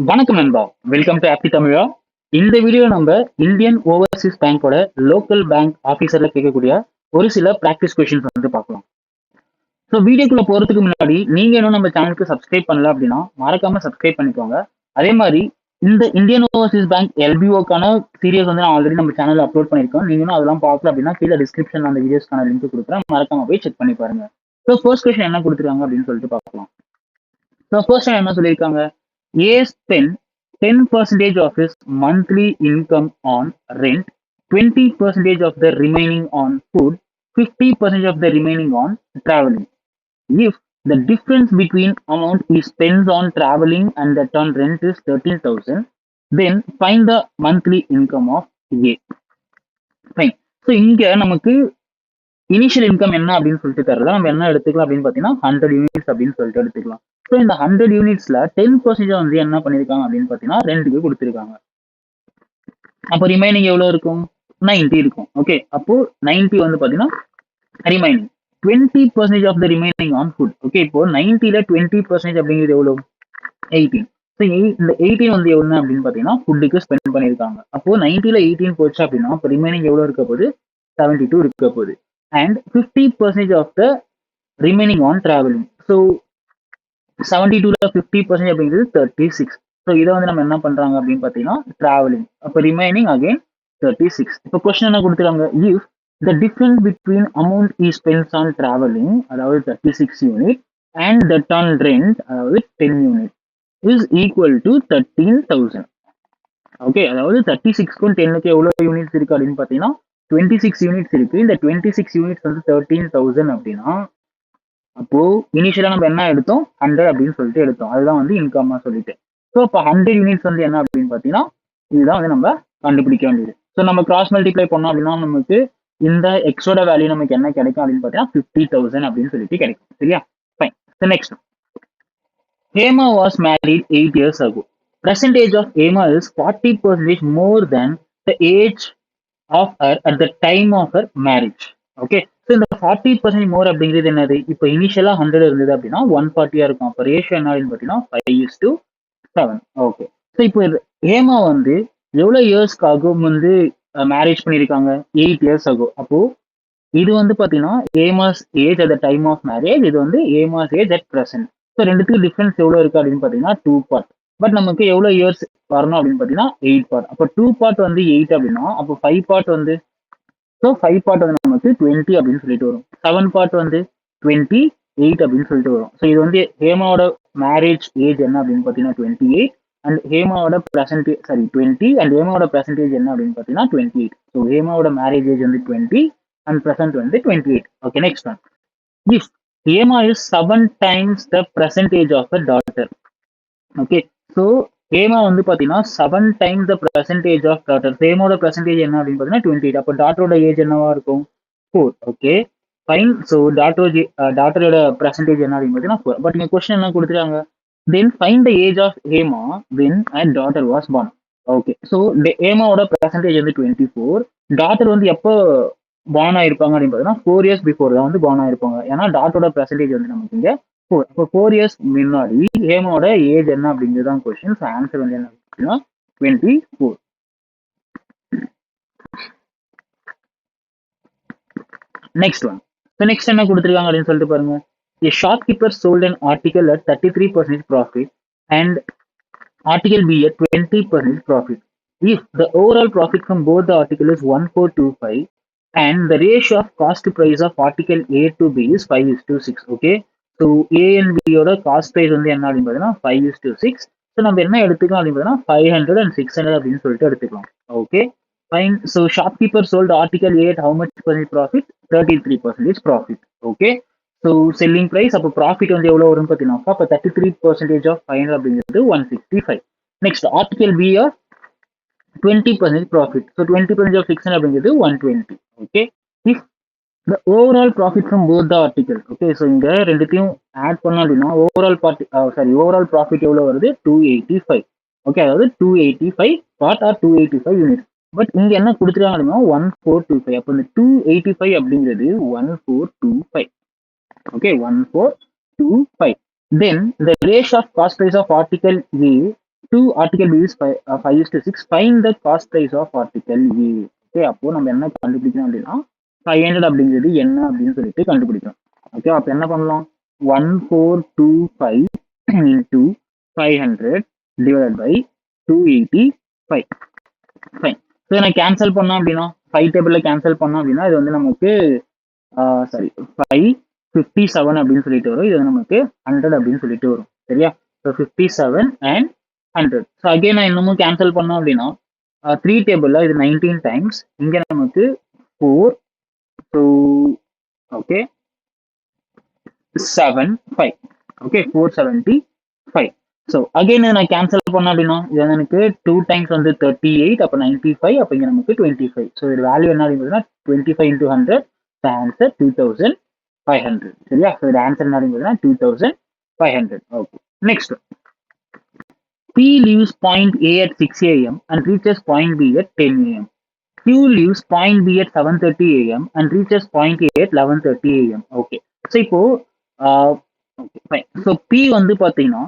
வணக்கம் நண்பா. Welcome to ஆப்டி தமிழா. இந்த வீடியோ நம்ம இந்தியன் ஓவர்சீஸ் பேங்கோட லோக்கல் பேங்க் ஆஃபீஸர்ல கேட்கக்கூடிய ஒரு சில ப்ராக்டிஸ் கொஸ்டின்ஸ் வந்து பார்க்கலாம். ஸோ வீடியோக்குள்ள போறதுக்கு முன்னாடி நீங்க இன்னும் நம்ம சேனலுக்கு சப்ஸ்கிரைப் பண்ணல அப்படின்னா மறக்காம சப்ஸ்கிரைப் பண்ணிக்கோங்க. அதே மாதிரி இந்த இந்தியன் ஓவர்சீஸ் பேங்க் எல்பிஓக்கான சீரியஸ் வந்து நான் ஆல்ரெடி நம்ம சேனல்ல அப்லோட் பண்ணியிருக்கோம். நீங்க இன்னும் அதெல்லாம் பார்க்கல அப்படின்னா கீழே டிஸ்கிரிப்ஷன்ல அந்த வீடியோஸ்க்கான லிங்க் கொடுக்குறேன். மறக்காம போய் செக் பண்ணி பாருங்க. ஸோ ஃபர்ஸ்ட் கொஸ்டின் என்ன கொடுத்துருக்காங்க அப்படின்னு சொல்லிட்டு பார்க்கலாம். ஸோ ஃபர்ஸ்ட் என்ன சொல்லியிருக்காங்க? A spent 10% of his monthly income on rent, 20% of the remaining on food, 50% of the remaining on traveling. If the difference between amount he spends on traveling and that on rent is 13,000, then find the monthly income of A. Fine. So இங்க நமக்கு initial income என்ன அப்படின்னு சொல்லிட்டு தரல. நம்ம என்ன எடுத்துக்கலாம் அப்படின்னு பார்த்தீங்கன்னா 100 யூனிட்ஸ் அப்படின்னு சொல்லிட்டு எடுத்துக்கலாம். ஸோ இந்த 100 யூனிட்ஸ்ல 10% வந்து என்ன பண்ணிருக்காங்க அப்படின்னு பார்த்தீங்கன்னா ரெண்டுக்கு கொடுத்துருக்காங்க. அப்போ ரிமைனிங் எவ்வளவு இருக்கும்? 90 இருக்கும். ஓகே, அப்போ 90 வந்து பார்த்தீங்கன்னா remaining 20% of the remaining on food. Okay, இப்போ 90ல 20% அப்படிங்கிறது எவ்வளவு? 18. ஸோ இந்த 18 வந்து எவ்வளவு அப்படின்னு பார்த்தீங்கன்னா ஃபுட்டுக்கு ஸ்பெண்ட் பண்ணியிருக்காங்க. அப்போ 90ல 18 போச்சு அப்படின்னா இப்போ ரிமைனிங் எவ்வளவு இருக்க போகுது? 72 இருக்க போகுது. And 50% of the remaining on traveling. So 72ல 50% அப்படிங்கிறது 36. ஸோ இதை வந்து நம்ம என்ன பண்றாங்க அப்படின்னு பார்த்தீங்கன்னா டிராவலிங். அப்போ ரிமைனிங் அகைன் 36. இப்போ கொஸ்டின் என்ன கொடுத்துருக்காங்க? If the difference between amount is spends on travelling, அதாவது 36 unit, and that on rent, அதாவது 10 unit, is equal to 13,000. Okay, அதாவது 36க்கும் 10க்கும் எவ்வளவு யூனிட்ஸ் இருக்கு அப்படின்னு பார்த்தீங்கன்னா 26 யூனிட்ஸ் இருக்கு. இந்த 26 யூனிட்ஸ் வந்து 13,000 அப்படின்னா அப்போ இனிஷியலா நம்ம என்ன எடுத்தோம்? 100 அப்படின்னு சொல்லிட்டு எடுத்தோம். அதுதான் வந்து இன்கம்மா சொல்லிட்டு. ஸோ இப்போ 100 யூனிட்ஸ் வந்து என்ன அப்படின்னு பார்த்தீங்கன்னா இதுதான் வந்து நம்ம கண்டுபிடிக்க வேண்டியது. ஸோ நம்ம கிராஸ் மல்டிப்ளை பண்ணோம் அப்படின்னா நமக்கு இந்த எக்ஸோட வேல்யூ நமக்கு என்ன கிடைக்கும் அப்படின்னு பார்த்தீங்கன்னா 50,000 அப்படின்னு சொல்லிட்டு கிடைக்கும். சரியா? Fine. Next, Hema was married 8 years ago. Present age of Hema is 40% more than the age of her at the time of her marriage. Okay, so இந்த 40% மோர் அப்படிங்கிறது என்னது? இப்போ இனிஷியலா 100 இருந்தது அப்படின்னா 140 இருக்கும். அப்போ ரேஷியோ என்ன அப்படின்னு பார்த்தீங்கன்னா 5:7. ஓகே, ஸோ இப்போ ஹேமா வந்து எவ்வளவு இயர்ஸ்க்காக வந்து மேரேஜ் பண்ணியிருக்காங்க? 8 இயர்ஸ் ஆகும். அப்போ இது வந்து பார்த்தீங்கன்னா Hema's age at the time of marriage, இது வந்து Hema's age at present. So ரெண்டுத்துக்கு டிஃபரன்ஸ் எவ்வளவு இருக்கு அப்படின்னு பார்த்தீங்கன்னா 2 பார்ட். பட் நமக்கு எவ்வளவு இயர்ஸ் வரணும் அப்படின்னு பார்த்தீங்கன்னா 8 பார்ட். அப்போ 2 பார்ட் வந்து 8 அப்படின்னா அப்போ 5 பார்ட் வந்து, ஸோ 5 பார்ட் வந்து நமக்கு 20 அப்படின்னு சொல்லிட்டு வரும். 7 பார்ட் வந்து 28 அப்படின்னு சொல்லிட்டு வரும். ஸோ இது வந்து ஹேமாவோட மேரேஜ் ஏஜ் என்ன அப்படின்னு பார்த்தீங்கன்னா 28, அண்ட் ஹேமாவோட பிரசன்டேஜ் 20, அண்ட் ஹேமாவோட பிரசன்டேஜ் என்ன அப்படின்னு பார்த்தீங்கன்னா 28. ஸோ ஹேமாவோட மேரேஜ் ஏஜ் வந்து 20 அண்ட் பிரசன்ட் வந்து 28. Okay, next one. If Hema is 7 times the present age of a daughter. Okay, so Hema வந்து பார்த்தீங்கன்னா 7 times the present age of daughter. ஹேமோட பிரசன்டேஜ் என்ன அப்படின்னு பார்த்தீங்கன்னா 28. அப்போ டாட்டரோட ஏஜ் என்னவா இருக்கும்? 4. Okay, fine. ஸோ டாட்டரோட பிரசன்டேஜ் என்ன அப்படின்னு பார்த்தீங்கன்னா 4. பட் இங்கே கொஸ்டின் என்ன கொடுத்துருக்காங்க? Then find the age of Hema when and daughter was born. Okay, so ஹேமாவோட பிரசன்டேஜ் வந்து 24. டாட்டர் வந்து எப்போ பார்ன் ஆயிருப்பாங்க அப்படின்னு பார்த்தீங்கன்னா 4 இயர்ஸ் பிஃபோர் தான் வந்து பார்ன் ஆயிருப்பாங்க. ஏன்னா டாட்டரோட பிரசன்டேஜ் வந்து நமக்கு இங்கே 4. அப்போ 4 இயர்ஸ் முன்னாடி ஹேமாவோட ஏஜ் என்ன அப்படிங்கிறது தான் கொஸ்டின். ஆன்சர் வந்து என்ன அப்படின்னா 24. Next one. ஸோ நெக்ஸ்ட் என்ன கொடுத்துருக்காங்க அப்படின்னு சொல்லிட்டு பாருங்க. A shopkeeper sold an article at 33% profit and article B at 20% profit. If the overall profit from both the article is 1425 and the ratio of cost price of article A to B is 5:6. Okay, so A and B யோட cost price வந்து என்ன அப்படின்னு பார்த்தீங்கன்னா 5:6. So நம்ம என்ன எடுத்துக்கலாம் அப்படின்னு பார்த்தீங்கன்னா 500 and 600 அப்படின்னு சொல்லிட்டு எடுத்துக்கலாம். Okay, fine. So shopkeeper sold article A at how much percent profit? 33% profit. Okay, so selling price அப்போ ப்ராஃபிட் வந்து எவ்வளோ வரும்னு பார்த்தீங்கன்னா அப்போ 33% ஆஃப் 500 அப்படிங்கிறது 165. Next article B are 20% profit. So 20% of 600 அப்படிங்கிறது 120. Okay, if the overall profit from both the article. Okay, so இங்க ரெண்டுத்தையும் ஆட் பண்ணோம் அப்படின்னா ஓவரால் ப்ராஃபிட் எவ்வளோ வருது? 285. ஓகே, அதாவது 285 பார்ட் ஆர் 285 யூனிட். பட் இங்க என்ன கொடுத்துருக்காங்க அப்படின்னா 1425. அப்போ இந்த 285 அப்படிங்கிறது 1425. Okay, 1425. Then the ratio of cost price of article A 2 article B is 5:6. Find the cost price of article A. Okay, அப்போ நம்ம என்ன கண்டுபிடிக்கணும் அப்படின்னா 500 அப்படிங்கிறது என்ன அப்படின்னு சொல்லிட்டு கண்டுபிடிக்கணும். ஓகே, அப்போ என்ன பண்ணலாம்? 1425 into 500 divided by 285. Fine. So நான் கேன்சல் பண்ணோம் அப்படின்னா 5 டேபிளில் கேன்சல் பண்ணோம் அப்படின்னா இது வந்து நமக்கு சாரி 557 அப்படின்னு சொல்லிட்டு வரும். இது வந்து நமக்கு 100 அப்படின்னு சொல்லிட்டு வரும். சரியா? So 57 and 100. ஸோ அகைன் நான் இன்னமும் கேன்சல் பண்ணோம் அப்படின்னா 3 டேபிளில் இது 19 டைம்ஸ், இங்கே நமக்கு 4 so okay 75. Okay 475. So again நான் கேன்சல் பண்ணோம் அப்படின்னா இது வந்து எனக்கு 2 டைம்ஸ் வந்து 38, அப்போ 95, அப்போ இங்கே நமக்கு 25. ஸோ இது வேல்யூ என்ன அப்படின்னா 25 into 100, the answer 2500. சரியா? ஸோ இது ஆன்சர் என்ன அப்படின்னா 2500. Okay, next. P leaves point A at 6 a.m. and reaches point B at 10 a.m. Q leaves point B at 7:30 a.m. and reaches point A at 11:30 a.m. Okay, so இப்போ okay fine. So P வந்து பார்த்தீங்கன்னா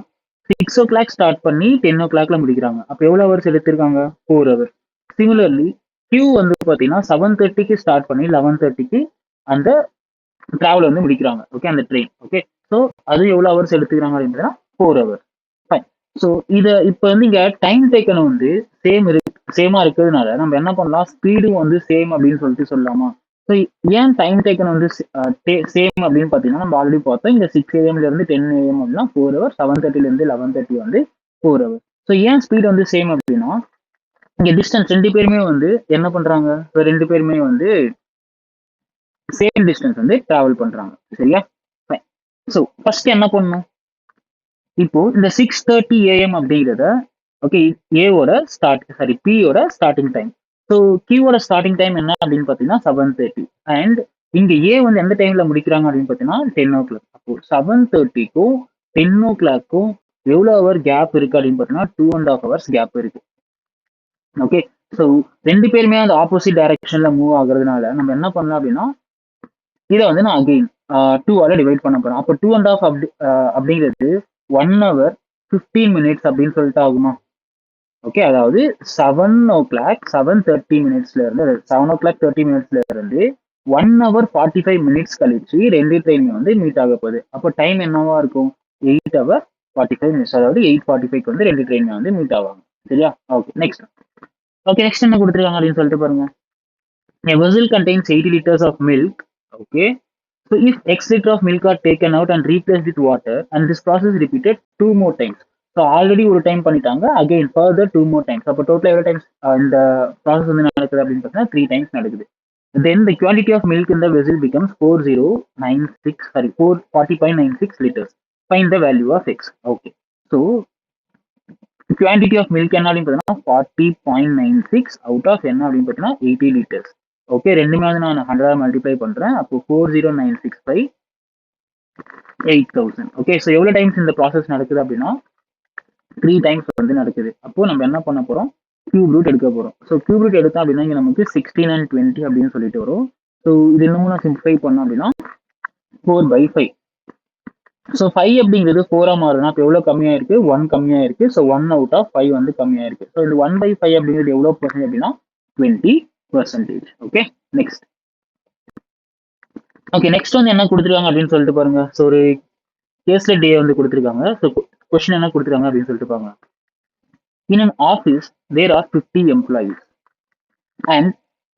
6 o'clock start பண்ணி 10 o'clockல முடிக்கிறாங்க. அப்போ எவ்வளோ hours எடுத்திருக்காங்க? 4 hours. Similarly Q வந்து பார்த்தீங்கன்னா 7:30க்கு ஸ்டார்ட் பண்ணி 11:30க்கு அந்த டிராவல் வந்து முடிக்கிறாங்க. ஓகே, அந்த ட்ரெயின். ஓகே, ஸோ அது எவ்வளோ ஹவர்ஸ் எடுத்துக்கிறாங்க அப்படின்றதுனா 4 ஹவர்ஸ். ஃபைன். ஸோ இதை இப்போ வந்து இங்கே டைம் டேக்கன் வந்து சேமா இருக்கிறதுனால நம்ம என்ன பண்ணலாம்? ஸ்பீடும் வந்து சேம் அப்படின்னு சொல்லிட்டு சொல்லலாமா? ஸோ ஏன் டைம் டேக்கன் வந்து சேம் அப்படின்னு பார்த்தீங்கன்னா நம்ம ஆல்ரெடி பார்த்தோம். இங்கே 6 AM இருந்து 10 AM அப்படின்னா 4 ஹவர்ஸ், 7:30 11:30 வந்து 4 ஹவர்ஸ். ஸோ ஏன் ஸ்பீட் வந்து சேம் அப்படின்னா இங்கே டிஸ்டன்ஸ் 2 பேருமே வந்து என்ன பண்றாங்க? இப்போ 2 பேருமே வந்து சேம் டிஸ்டன்ஸ் வந்து டிராவல் பண்றாங்க. சரியா? ஃபைன். ஸோ ஃபர்ஸ்ட் என்ன பண்ணணும்? இப்போ இந்த 6:30 AM அப்படிங்கிறத ஓகே ஏவோட பியோட ஸ்டார்டிங் டைம். ஸோ கியூவோட ஸ்டார்டிங் டைம் என்ன அப்படின்னு பார்த்தீங்கன்னா 7:30. அண்ட் இங்க ஏ வந்து எந்த டைம்ல முடிக்கிறாங்க அப்படின்னு பார்த்தீங்கன்னா 10 o'clock. அப்போ 7:30க்கும் 10 o'clockக்கும் எவ்வளோ ஹவர் கேப் இருக்கு அப்படின்னு பார்த்தீங்கன்னா 2.5 hours கேப் இருக்கு. ஓகே, ஸோ 2 பேருமே அந்த ஆப்போசிட் டைரக்ஷன்ல மூவ் ஆகுறதுனால நம்ம என்ன பண்ணலாம் அப்படின்னா இதை வந்து நான் அகெயின் 2ஆல டிவைட் பண்ண போறேன். அப்போ 2.5 அப்படிங்கிறது 1 hour 15 minutes அப்படின்னு சொல்லிட்டு ஆகுமா? ஓகே, அதாவது 7 o'clock 7:30 minutesல இருந்து 7 o'clock 30 minutesல இருந்து 1 hour 45 minutes கழிச்சு 2 ட்ரெயின் வந்து மீட் ஆக போகுது. அப்போ டைம் என்னவா இருக்கும்? 8 hour 45 minutes. அதாவது 8:45க்கு வந்து 2 ட்ரெயின் வந்து மீட் ஆவாங்க. சரியா? Okay, next. ஓகே, நெக்ஸ்ட் என்ன கொடுத்துருக்காங்க அப்படின்னு சொல்லிட்டு பாருங்க. A vessel contains 80 liters of milk. Okay, so if X liter of milk are taken out and replaced with water and this process repeated 2 more times. So already ஒரு time பண்ணிட்டாங்க, again further 2 more times. அப்போ total எவ்வளோ times இந்த process வந்து நடக்குது அப்படின்னு பார்த்தீங்கன்னா 3 times நடக்குது. Then the quantity of milk in the vessel becomes 440.96 liters. Find the value of X. Okay, so quantity of milk என்ன அப்படின்னு பார்த்தீங்கன்னா 40.96 out of என்ன அப்படின்னு பார்த்தீங்கன்னா 80 liters. ஓகே, ரெண்டுமே வந்து நான் 100 மல்டிப்ளை பண்றேன். அப்போ 4096 by 8000. ஓகே, ஸோ எவ்வளோ டைம்ஸ் இந்த ப்ராசஸ் நடக்குது அப்படின்னா 3 times வந்து நடக்குது. அப்போ நம்ம என்ன பண்ண போறோம்? கியூப் ரூட் எடுக்க போறோம். ஸோ கியூப் ரூட் எடுத்தோம் அப்படின்னா இங்கே நமக்கு 16 and 20 அப்படின்னு சொல்லிட்டு வரும். ஸோ இது இன்னமும் நான் சிம்பிளிஃபை பண்ணோம் அப்படின்னா 4/5. ஸோ 5 அப்படிங்கிறது 4ஆ மாறுதுன்னா இப்போ எவ்வளோ கம்மியாக இருக்கு? 1 கம்மியாக இருக்கு. ஸோ 1 out of 5 வந்து கம்மியாக இருக்கு. ஸோ இந்த 1/5 அப்படிங்கிறது எவ்வளோ பர்சன்ட் அப்படின்னா 20%. Okay, next. ஓகே, நெக்ஸ்ட் வந்து என்ன கொடுத்துருக்காங்க அப்படின்னு சொல்லிட்டு பாருங்க. ஸோ ஒரு கேஸ்ல டே வந்து கொடுத்துருக்காங்க. ஸோ கொஸ்டின் என்ன கொடுத்துருக்காங்க அப்படின்னு சொல்லிட்டு பாருங்க. In an office there are 50 employees and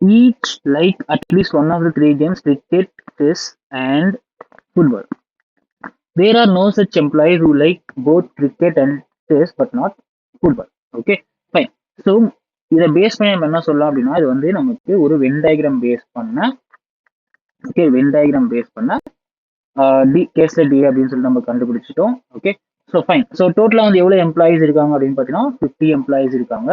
each like at least one of the 3 games: cricket, chess and football. There are no such employees who like both cricket and chess but not football. Okay, fine. So இதை base பண்ணி நம்ம என்ன சொல்லலாம் அப்படின்னா இது வந்து நமக்கு ஒரு வென் டயக்ராம் பேஸ் பண்ண டி கேஸ்ல டி அப்படின்னு சொல்லி நம்ம கண்டுபிடிச்சிட்டோம். Okay, so fine. ஸோ டோட்டலாக வந்து எவ்வளோ எம்ப்ளாயிஸ் இருக்காங்க அப்படின்னு பார்த்தீங்கன்னா 50 எம்ப்ளாயிஸ் இருக்காங்க.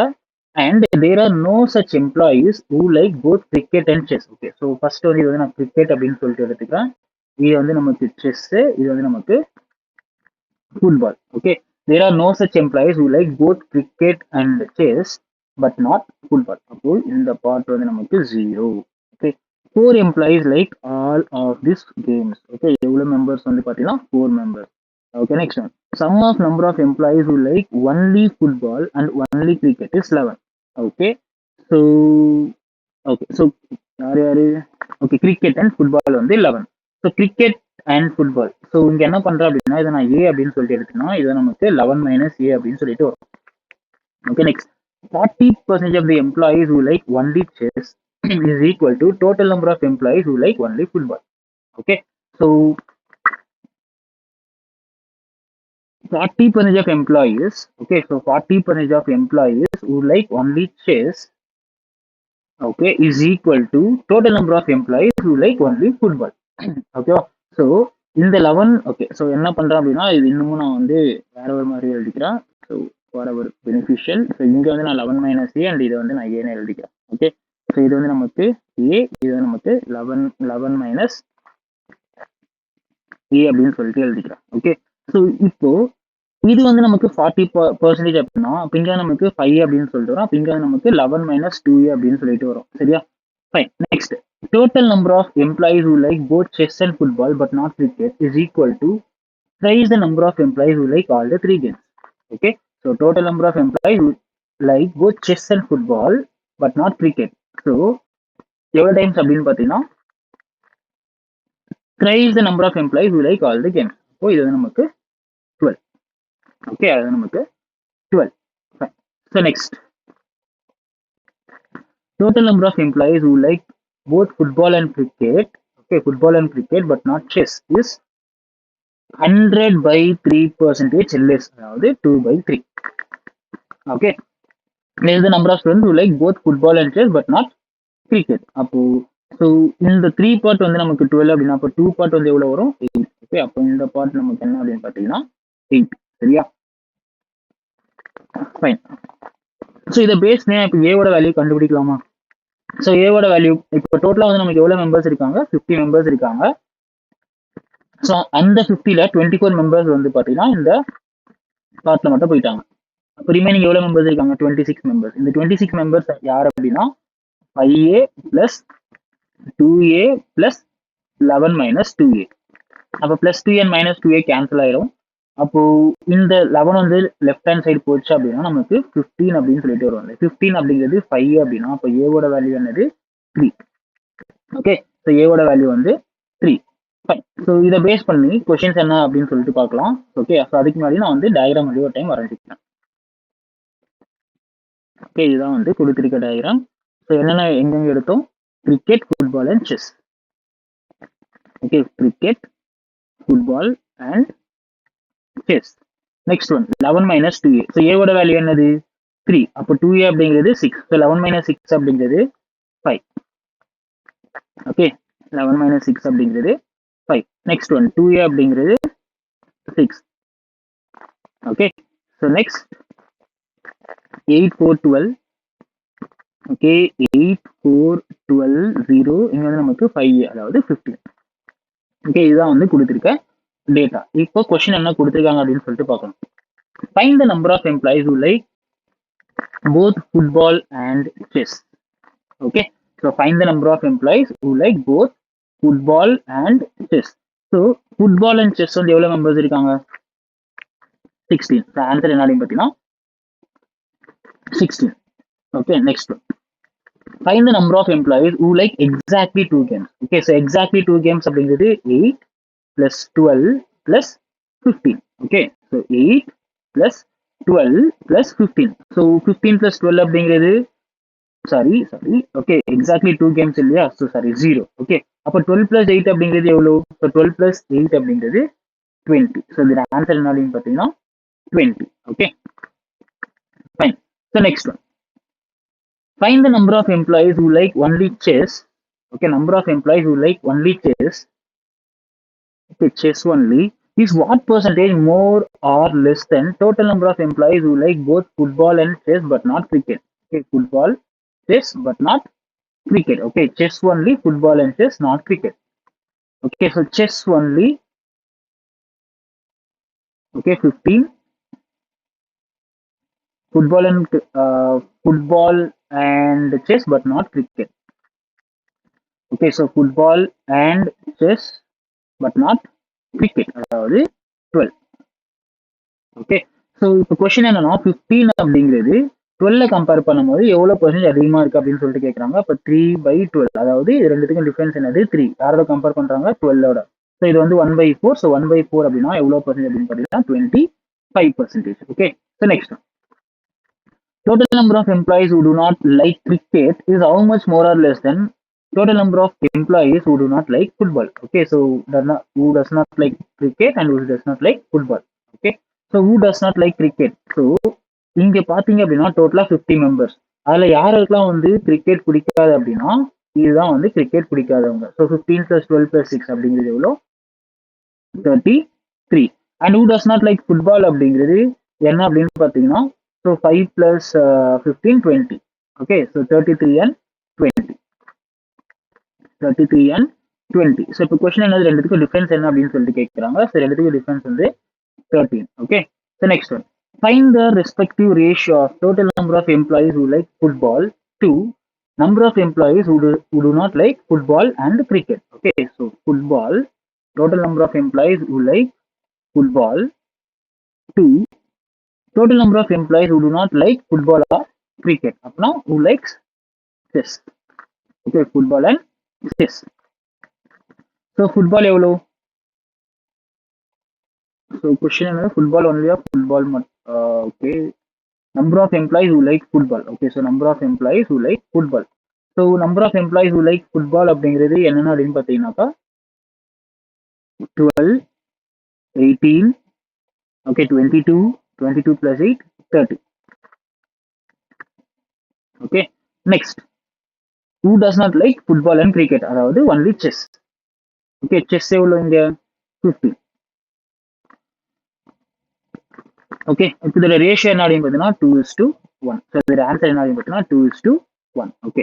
And there are no such employees who like both cricket and chess. Okay, so first வந்து இது வந்து நான் கிரிக்கெட் அப்படின்னு சொல்லிட்டு எடுத்துக்கிறேன். இது வந்து நமக்கு செஸ், இது வந்து நமக்கு football. Okay, there are no such employees who like both cricket and chess but not football. அப்போ இந்த பார்ட் வந்து நமக்கு 0. Okay, 4 employees like all of these games. Okay, எவ்வளோ மெம்பர்ஸ் வந்து பார்த்தீங்கன்னா 4 members. Okay, next one. Sum of number of employees who like only football and only cricket is 11. Okay, so so யார் யாரு okay cricket and football வந்து 11. So cricket and football so இங்க என்ன பண்றேன் அப்படின்னா இதை நான் ஏ அப்படின்னு சொல்லிட்டு எடுத்துக்கணும் இதை நமக்கு 11 மைனஸ் ஏ அப்படின்னு சொல்லிட்டு வரும். Okay next 40% of the employees who like only chess is equal to total number of employees who like only football. Okay, so 40% of employees, okay, so 40% of employees who like only chess, okay, is equal to total number of employees who like only football. Okay, so இந்த 11 okay so என்ன பண்றேன் அப்படின்னா இது இன்னமும் நான் வந்து வேற ஒரு மாதிரி எழுதிக்கிறேன். So for our beneficial so இங்க வந்து நான் 11 மைனஸ் ஏ அண்ட் இதை வந்து நான் ஏன்னு எழுதிக்கிறேன். ஓகே ஸோ இது வந்து நமக்கு ஏ இது வந்து நமக்கு 11 மைனஸ் ஏ அப்படின்னு சொல்லிட்டு எழுதிக்கிறேன். ஓகே ஸோ இப்போ இது வந்து நமக்கு 40% அப்படின்னா அப்போ இங்க நமக்கு 5 அப்படின்னு சொல்லிட்டு வரும். அப்போ இங்க நமக்கு 11 மைனஸ் 2a அப்படின்னு சொல்லிட்டு வரும். சரியா? Fine. Next total number of employees who like both chess and football but not cricket is equal to thrice the number of employees who like all the three games. Okay, so total number of employees who like both chess and football but not cricket. So எவ்வளவு times அப்படின்னு பார்த்தீங்கன்னா thrice the number of employees who like all the games. இப்போ இது வந்து நமக்கு 12. Okay, அது நமக்கு 12. Fine. So next, total number of employees who like both football and cricket, okay, football and cricket but not chess is 100 by 3% less, அதாவது 2 by 3. Okay, there is the number of students who like both football and chess but not cricket. அப்போ so இந்த 3 part வந்து நமக்கு 12 அப்படின்னா அப்போ 2 part வந்து எவ்வளோ வரும் 8. ஓகே அப்போ இந்த பார்ட் நமக்கு என்ன அப்படின்னு பார்த்தீங்கன்னா 8. சரியா? ஃபைன். ஸோ இதை பேஸ் பண்ணி இப்போ ஏவோட வேல்யூ கண்டுபிடிக்கலாமா? ஸோ ஏவோட வேல்யூ இப்போ டோட்டலாக வந்து நமக்கு எவ்வளோ மெம்பர்ஸ் இருக்காங்க 50 மெம்பர்ஸ் இருக்காங்க. ஸோ அந்த 50ல 24 மெம்பர்ஸ் வந்து பார்த்தீங்கன்னா இந்த பார்ட்ல மட்டும் போயிட்டாங்க. அப்போ ரிமைனிங் எவ்வளோ மெம்பர்ஸ் இருக்காங்க 26 மெம்பர்ஸ். இந்த 26 மெம்பர்ஸ் யார் அப்படின்னா 5a plus 2a plus 11 minus 2a. அப்போ plus 2a and minus 2a cancel ஆயிரும். அப்போ இந்த 11 வந்து லெஃப்ட் ஹேண்ட் சைடு போச்சு அப்படின்னா நமக்கு 15 அப்படின்னு சொல்லிட்டு வரும். 15 அப்படிங்கிறது 5 அப்படின்னா அப்போ ஏவோட வேல்யூ என்னது 3. ஓகே ஸோ ஏவோட வேல்யூ வந்து 3. ஃபைன். ஸோ இதை பேஸ் பண்ணி கொஸ்டின்ஸ் என்ன அப்படின்னு சொல்லிட்டு பார்க்கலாம். ஓகே ஸோ அதுக்கு முன்னாடி நான் வந்து டயக்ராம் வந்து ஒரு டைம் வரைஞ்சிக்கிறேன். ஓகே இதுதான் வந்து கொடுத்திருக்க டயக்ராம். ஸோ என்னென்ன எங்கெங்க எடுத்தோம் cricket football and chess. Okay cricket football and chess. Next one 11 minus 2a. So ஏவோட வேல்யூ என்னது 3. அப்போ 2a அப்படிங்கிறது 6. ஸோ 11 minus 6 அப்படிங்கிறது 5. ஓகே 11 minus 6 அப்படிங்கிறது 5. நெக்ஸ்ட் ஒன் 2a அப்படிங்கிறது 6. Okay so next 8 4 12. ஓகே 8 4 12 0 இங்க வந்து நமக்கு 5a அதாவது 15. ஓகே இதுதான் வந்து கொடுத்திருக்க டேட்டா. இப்போ கொஸ்டின் என்ன கொடுத்திருக்காங்க அப்படின்னு சொல்லிட்டு பார்க்கணும். Find the number of employees who like both football and chess. Okay, so find the number of employees who like both football and chess. So football and chess வந்து எவ்வளவு மெம்பர்ஸ் இருக்காங்க 16. The answer என்ன அப்படின்னு பார்த்தீங்கன்னா 16. Okay, next one. Find the number of employees who like exactly 2 games. Okay, so exactly 2 games அப்படிங்கிறது 8 plus 12 plus 15. Okay, so 8 plus 12 plus 15. So 15 plus 12 அப்படிங்கிறது sorry okay exactly 2 games இல்லையா so sorry 0. Okay அப்போ 12 plus 8 அப்படிங்கிறது எவ்வளோ so 12 plus 8 அப்படிங்கிறது 20. So இதோட answer என்ன அப்படின்னு பார்த்தீங்கன்னா 20. Okay fine. So next one find the number of employees who like only chess. Okay number of employees who like only chess. Okay, chess only is what percentage more or less than total number of employees who like both football and chess but not cricket. Okay, football, chess but not cricket. Okay, chess only, football and chess, not cricket. Okay, so chess only. Okay, 15. Football and chess but not cricket. Okay, so football and chess but not cricket. அதாவது 12. Okay. So இப்போ question என்னன்னா 15 அப்படிங்கிறது 12 compare பண்ணும்போது எவ்வளோ percentage அதிகமாக இருக்கு அப்படின்னு சொல்லிட்டு கேட்குறாங்க. அப்போ 3/12, அதாவது இது ரெண்டுத்துக்கும் டிஃபரன்ஸ் என்னது 3. யாரோட கம்பேர் பண்ணுறாங்க 12ஓட. ஸோ இது வந்து 1/4. ஸோ 1/4 அப்படின்னா எவ்வளோ பர்சன்டேஜ் அப்படின்னு பார்த்தீங்கன்னா 25%. Okay. So next, total number of employees who do not like cricket is how much more or less than total number of employees who do not like football. Okay, so who does not like cricket and who does not like football. Okay, so who does not like cricket? So இங்க பாத்தீங்க அப்படின்னா டோட்டலா 50 members. அதுல யாருக்கெல்லாம் வந்து cricket பிடிக்காது அப்படின்னா இதுதான் வந்து கிரிக்கெட் பிடிக்காதவங்க. ஸோ 15 + 12 + 6 அப்படிங்கிறது எவ்வளோ 33. And who does not like football அப்படிங்கிறது என்ன அப்படின்னு பார்த்தீங்கன்னா so 5 + 15 20. Okay, so 33 and 20. 33 and 20. So இப்போ கொஸ்டின் என்னது ரெண்டுத்துக்கும் டிஃபரன்ஸ் என்ன அப்படின்னு சொல்லிட்டு கேட்குறாங்க. ஸோ ரெண்டுத்துக்கும் டிஃபரன்ஸ் வந்து 13. Okay, so next one, find the respective ratio of total number of employees who like football to number of employees who do not like football and cricket. Okay, so football, total number of employees who like football to total number of employees who do not like football or cricket. Apna who likes chess. Okay, football and chess. So football எவ்வளோ? So question என்ன, football only or football okay, number of employees who like football. Okay, so number of employees who like football. So number of employees who like football அப்படிங்கிறது என்னென்ன அப்படின்னு பார்த்தீங்கன்னாக்கா 12, 18, okay, 22, 22 + 8, 30. Okay, next, who does not like football and cricket? அதாவது only chess. Okay, chess எவ்வளோ இங்க 50. Okay, இப்போ இதோட ratio என்ன அப்படின்னு பார்த்தீங்கன்னா 2:1. ஸோ இதோட ஆன்சர் என்ன அப்படின்னு பார்த்தீங்கன்னா 2:1. ஓகே,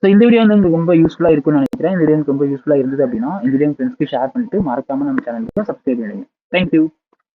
ஸோ இந்த வீடியோ வந்து உங்களுக்கு ரொம்ப யூஸ்ஃபுல்லாக இருக்கும்னு நினைக்கிறேன். இந்த வீடியோ ரொம்ப யூஸ்ஃபுல்லாக இருந்தது அப்படின்னா இந்த வீடியோ ஃப்ரெண்ட்ஸ்க்கு ஷேர் பண்ணிட்டு மறக்காம நம்ம சேனலுக்கு சப்ஸ்கிரைப் பண்ணுங்க. தேங்க்யூ.